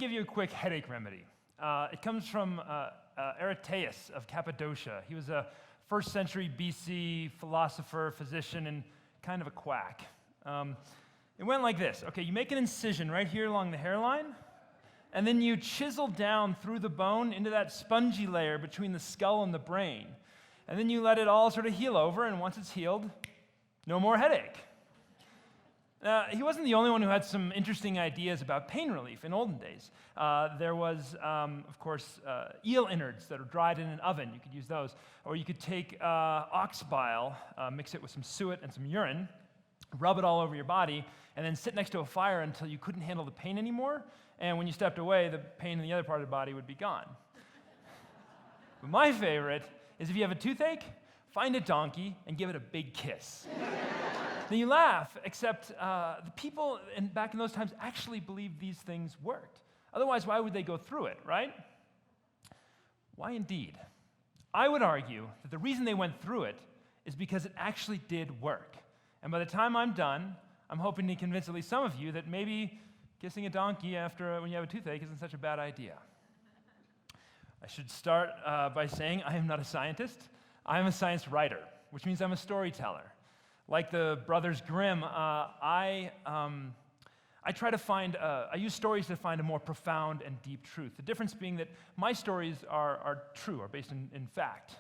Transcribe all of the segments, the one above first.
give you a quick headache remedy. It comes from Erik of Cappadocia. He was a 1st century BC philosopher, physician, and kind of a quack. It went like this. Okay, you make an incision right here along the hairline, and then you chisel down through the bone into that spongy layer between the skull and the brain. And then you let it all sort of heal over, and once it's healed, no more headache. He wasn't the only one who had some interesting ideas about pain relief in olden days. There was, of course, eel innards that are dried in an oven. You could use those. Or you could take ox bile, mix it with some suet and some urine, rub it all over your body, and then sit next to a fire until you couldn't handle the pain anymore. And when you stepped away, the pain in the other part of the body would be gone. But my favorite is if you have a toothache, find a donkey and give it a big kiss. Then you laugh, except the people back in those times actually believed these things worked. Otherwise, why would they go through it, right? Why indeed? I would argue that the reason they went through it is because it actually did work. And by the time I'm done, I'm hoping to convince at least some of you that maybe kissing a donkey when you have a toothache isn't such a bad idea. I should start by saying I am not a scientist. I am a science writer, which means I'm a storyteller. Like the Brothers Grimm, I use stories to find a more profound and deep truth. The difference being that my stories are true, are based in fact,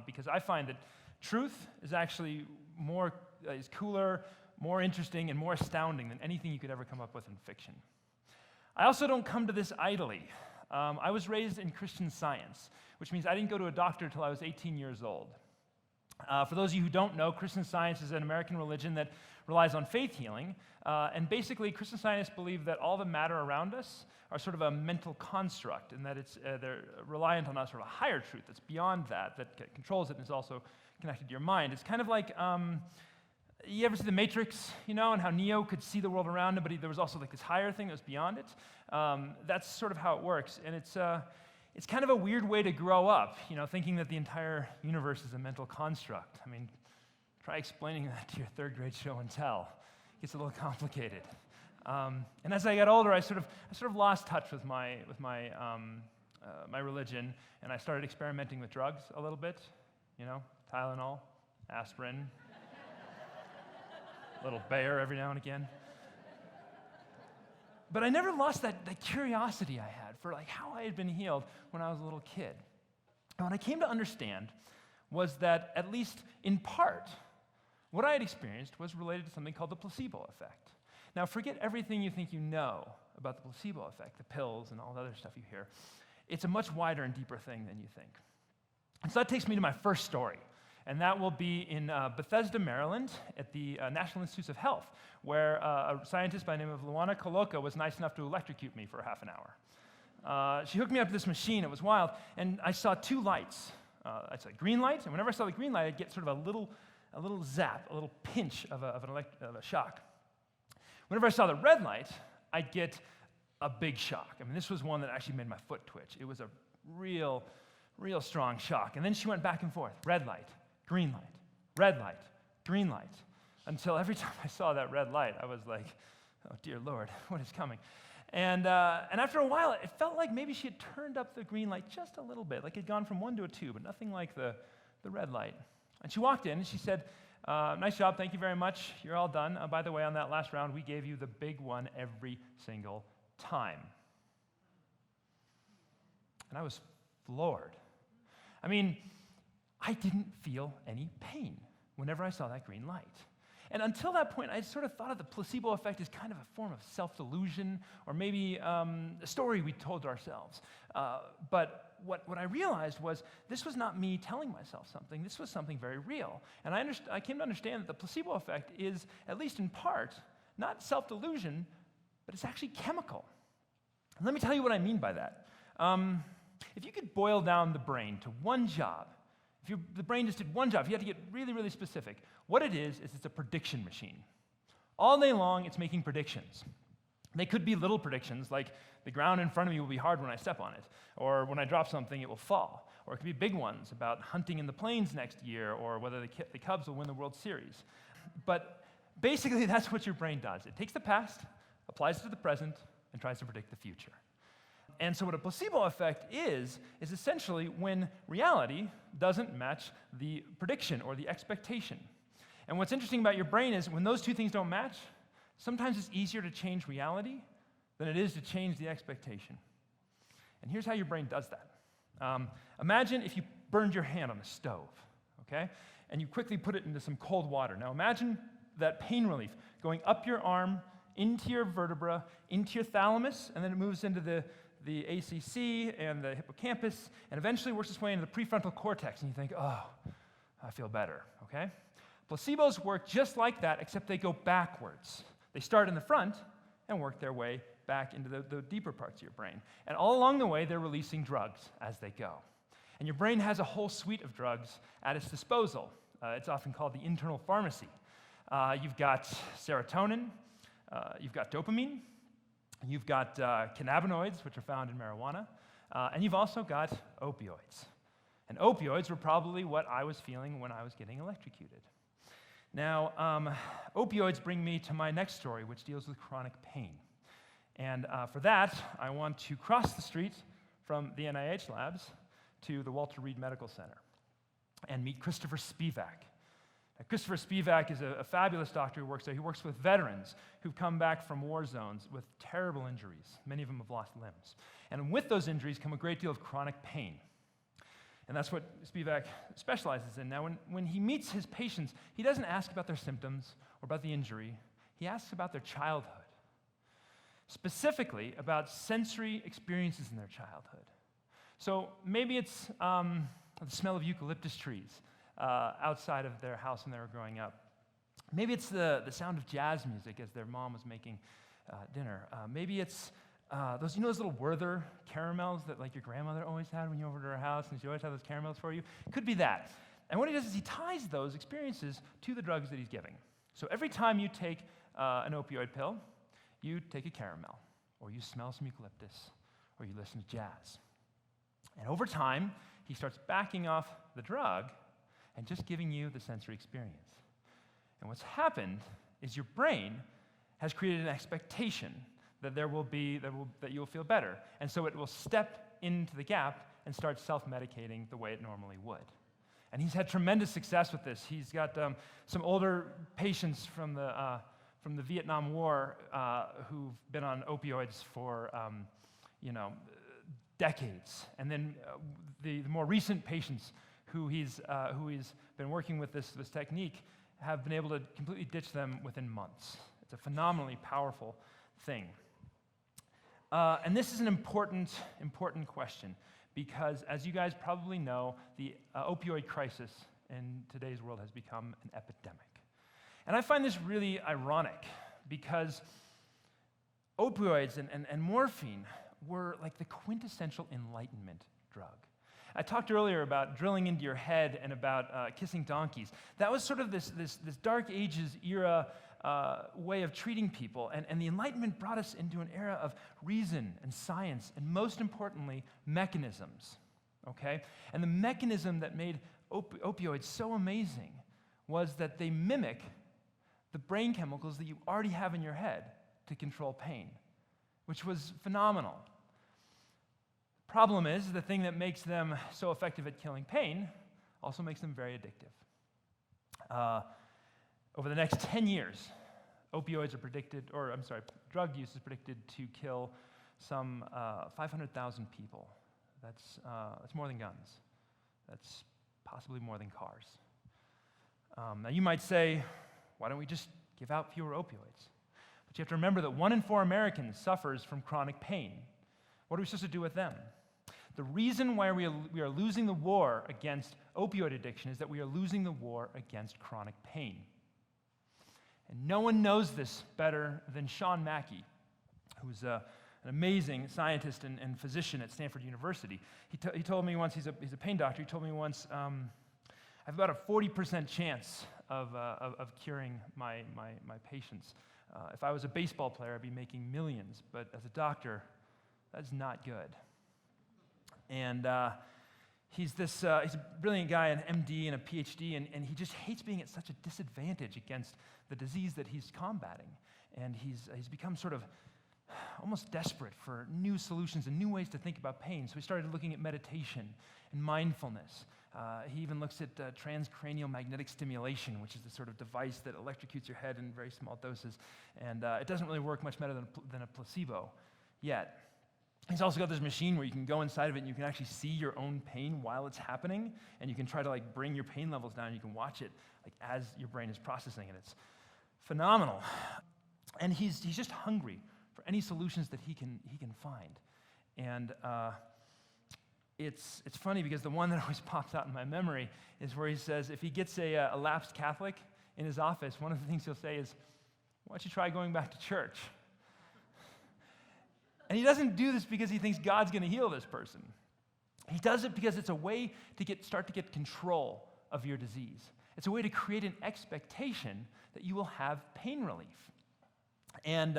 because I find that truth is actually is cooler, more interesting, and more astounding than anything you could ever come up with in fiction. I also don't come to this idly. I was raised in Christian Science, which means I didn't go to a doctor until I was 18 years old. For those of you who don't know, Christian Science is an American religion that relies on faith healing. And basically, Christian Scientists believe that all the matter around us are sort of a mental construct, and that they're reliant on a sort of a higher truth that's beyond that controls it and is also connected to your mind. It's kind of like, you ever see The Matrix, and how Neo could see the world around him, but there was also like this higher thing that was beyond it? That's sort of how it works. And it's kind of a weird way to grow up, thinking that the entire universe is a mental construct. I mean, try explaining that to your 3rd grade show and tell. It gets a little complicated. And as I got older, I sort of lost touch with my religion, and I started experimenting with drugs a little bit. Tylenol, aspirin, a little Bayer every now and again. But I never lost that curiosity I had for how I had been healed when I was a little kid. And what I came to understand was that, at least in part, what I had experienced was related to something called the placebo effect. Now, forget everything you think you know about the placebo effect, the pills and all the other stuff you hear. It's a much wider and deeper thing than you think. And so that takes me to my first story. And that will be in Bethesda, Maryland, at the National Institutes of Health, where a scientist by the name of Luana Coloca was nice enough to electrocute me for half an hour. She hooked me up to this machine. It was wild. And I saw 2 lights. I saw a green light, and whenever I saw the green light, I'd get sort of a little zap, a little pinch of a shock. Whenever I saw the red light, I'd get a big shock. I mean, this was one that actually made my foot twitch. It was a real strong shock. And then she went back and forth, red light, green light, red light, green light, until every time I saw that red light, I was like, oh, dear Lord, what is coming? And after a while, it felt like maybe she had turned up the green light just a little bit, like it had gone from 1 to a 2, but nothing like the red light. And she walked in, and she said, nice job, thank you very much, you're all done. By the way, on that last round, we gave you the big one every single time. And I was floored. I mean, I didn't feel any pain whenever I saw that green light. And until that point, I sort of thought of the placebo effect as kind of a form of self-delusion, or maybe a story we told to ourselves. But what I realized was this was not me telling myself something. This was something very real. And I came to understand that the placebo effect is, at least in part, not self-delusion, but it's actually chemical. And let me tell you what I mean by that. If you could boil down the brain to one job, if the brain just did one job, if you had to get really, really specific, what it is it's a prediction machine. All day long, it's making predictions. They could be little predictions, like the ground in front of me will be hard when I step on it, or when I drop something, it will fall. Or it could be big ones about hunting in the plains next year, or whether the Cubs will win the World Series. But basically, that's what your brain does. It takes the past, applies it to the present, and tries to predict the future. And so what a placebo effect is essentially when reality doesn't match the prediction or the expectation. And what's interesting about your brain is when those two things don't match, sometimes it's easier to change reality than it is to change the expectation. And here's how your brain does that. Imagine if you burned your hand on a stove, okay? And you quickly put it into some cold water. Now imagine that pain relief going up your arm, into your vertebra, into your thalamus, and then it moves into the ACC and the hippocampus, and eventually works its way into the prefrontal cortex, and you think, oh, I feel better, okay? Placebos work just like that, except they go backwards. They start in the front and work their way back into the deeper parts of your brain. And all along the way, they're releasing drugs as they go. And your brain has a whole suite of drugs at its disposal. It's often called the internal pharmacy. You've got serotonin, you've got dopamine, you've got cannabinoids, which are found in marijuana, and you've also got opioids. And opioids were probably what I was feeling when I was getting electrocuted. Now, opioids bring me to my next story, which deals with chronic pain. And for that, I want to cross the street from the NIH labs to the Walter Reed Medical Center and meet Christopher Spivak. Now, Christopher Spivak is a fabulous doctor who works there. He works with veterans who've come back from war zones with terrible injuries. Many of them have lost limbs. And with those injuries come a great deal of chronic pain. And that's what Spivak specializes in. Now, when he meets his patients, he doesn't ask about their symptoms or about the injury. He asks about their childhood, specifically about sensory experiences in their childhood. So maybe it's the smell of eucalyptus trees outside of their house when they were growing up. Maybe it's the sound of jazz music as their mom was making dinner. Maybe it's those little Werther caramels that like your grandmother always had when you were over to her house, and she always had those caramels for you. Could be that. And what he does is he ties those experiences to the drugs that he's giving. So every time you take an opioid pill, you take a caramel, or you smell some eucalyptus, or you listen to jazz. And over time, he starts backing off the drug and just giving you the sensory experience. And what's happened is your brain has created an expectation that that you'll feel better. And so it will step into the gap and start self-medicating the way it normally would. And he's had tremendous success with this. He's got some older patients from the Vietnam War who've been on opioids for decades. And then the more recent patients who he's been working with this technique have been able to completely ditch them within months. It's a phenomenally powerful thing. And this is an important question because, as you guys probably know, the opioid crisis in today's world has become an epidemic. And I find this really ironic because opioids and morphine were like the quintessential Enlightenment drug. I talked earlier about drilling into your head and about kissing donkeys. That was sort of this Dark Ages era way of treating people. And the Enlightenment brought us into an era of reason and science, and most importantly, mechanisms. Okay? And the mechanism that made opioids so amazing was that they mimic the brain chemicals that you already have in your head to control pain, which was phenomenal. Problem is, the thing that makes them so effective at killing pain also makes them very addictive. Over the next 10 years, drug use is predicted to kill some 500,000 people. That's more than guns. That's possibly more than cars. Now you might say, why don't we just give out fewer opioids? But you have to remember that 1 in 4 Americans suffers from chronic pain. What are we supposed to do with them? The reason why we are losing the war against opioid addiction is that we are losing the war against chronic pain. And no one knows this better than Sean Mackey, who's an amazing scientist and physician at Stanford University. He told me once, he's a pain doctor, he told me once, I have about a 40% chance of curing my patients. If I was a baseball player, I'd be making millions, but as a doctor, that's not good. And he's a brilliant guy, an MD and a PhD, and he just hates being at such a disadvantage against the disease that he's combating. And he's become sort of almost desperate for new solutions and new ways to think about pain. So he started looking at meditation and mindfulness. He even looks at transcranial magnetic stimulation, which is the sort of device that electrocutes your head in very small doses. And it doesn't really work much better than a placebo yet. He's also got this machine where you can go inside of it and you can actually see your own pain while it's happening, and you can try to like bring your pain levels down, and you can watch it like as your brain is processing it. It's phenomenal. And he's just hungry for any solutions that he can find. And it's funny because the one that always pops out in my memory is where he says if he gets a lapsed Catholic in his office, one of the things he'll say is, "Why don't you try going back to church?" And he doesn't do this because he thinks God's going to heal this person. He does it because it's a way to start to get control of your disease. It's a way to create an expectation that you will have pain relief. And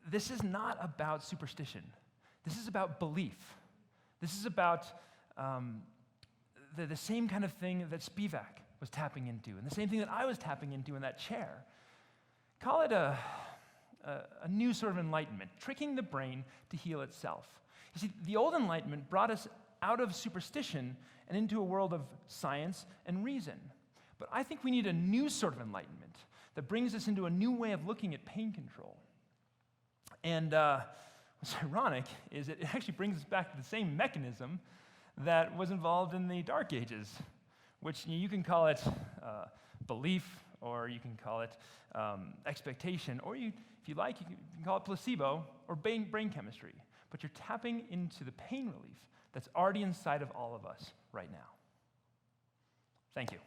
this is not about superstition. This is about belief. This is about the same kind of thing that Spivak was tapping into, and the same thing that I was tapping into in that chair. Call it a new sort of enlightenment, tricking the brain to heal itself. You see, the old enlightenment brought us out of superstition and into a world of science and reason. But I think we need a new sort of enlightenment that brings us into a new way of looking at pain control. And what's ironic is it actually brings us back to the same mechanism that was involved in the Dark Ages, which you can call it belief, or you can call it expectation, or if you like, you can call it placebo or brain chemistry. But you're tapping into the pain relief that's already inside of all of us right now. Thank you.